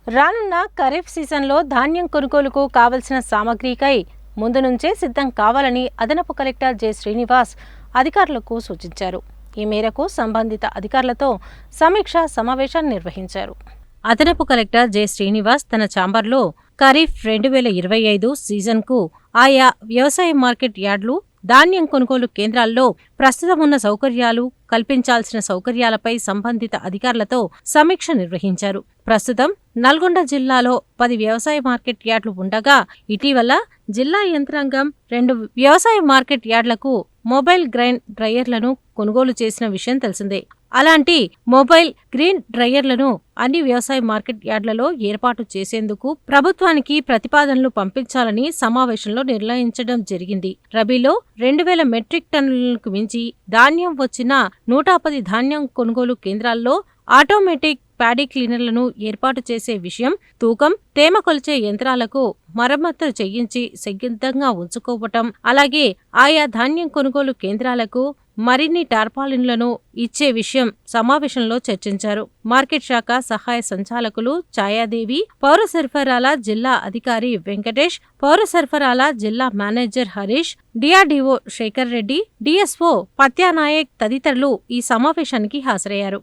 రానున్న ఖరీఫ్ సీజన్లో ధాన్యం కొనుగోలుకు కావలసిన సామగ్రికై ముందు నుంచే సిద్ధం కావాలని అదనపు కలెక్టర్ జె. శ్రీనివాస్ అధికారులకు సూచించారు. ఈ మేరకు సంబంధిత అధికారులతో సమీక్షా సమావేశాన్ని నిర్వహించారు. అదనపు కలెక్టర్ జె. శ్రీనివాస్ తన ఛాంబర్లో ఖరీఫ్ 2025 సీజన్కు ఆయా వ్యవసాయ మార్కెట్ యార్డులు, ధాన్యం కొనుగోలు కేంద్రాల్లో ప్రస్తుతం ఉన్న సౌకర్యాలు, కల్పించాల్సిన సౌకర్యాలపై సంబంధిత అధికారులతో సమీక్ష నిర్వహించారు. ప్రస్తుతం నల్గొండ జిల్లాలో 10 వ్యవసాయ మార్కెట్ యార్డులు ఉండగా ఇటీవల జిల్లా యంత్రాంగం 2 వ్యవసాయ మార్కెట్ యార్డులకు మొబైల్ గ్రెయిన్ డ్రయర్లను కొనుగోలు చేసిన విషయం తెలిసిందే. అలాంటి మొబైల్ గ్రెయిన్ డ్రయర్లను అన్ని వ్యవసాయ మార్కెట్ యార్డులలో ఏర్పాటు చేసేందుకు ప్రభుత్వానికి ప్రతిపాదనలు పంపించాలని సమావేశంలో నిర్ణయించడం జరిగింది. రబీలో 2000 మెట్రిక్ టన్నులకు మించి ధాన్యం వచ్చిన 110 ధాన్యం కొనుగోలు కేంద్రాల్లో ఆటోమేటిక్ ప్యాడీ క్లీనర్లను ఏర్పాటు చేసే విషయం, తూకం, తేమ కొలిచే యంత్రాలకు మరమ్మతులు చేయించి సిద్ధంగా ఉంచుకోవటం, అలాగే ఆయా ధాన్యం కొనుగోలు కేంద్రాలకు మరిన్ని టార్పాలిన్లను ఇచ్చే విషయం సమావేశంలో చర్చించారు. మార్కెట్ శాఖ సహాయ సంచాలకులు ఛాయాదేవి, పౌర సరఫరాల జిల్లా అధికారి వెంకటేష్, పౌర సరఫరాల జిల్లా manager Harish, DRDO Shekar Reddy, DSO Patyanayak తదితరులు ఈ సమావేశానికి హాజరయ్యారు.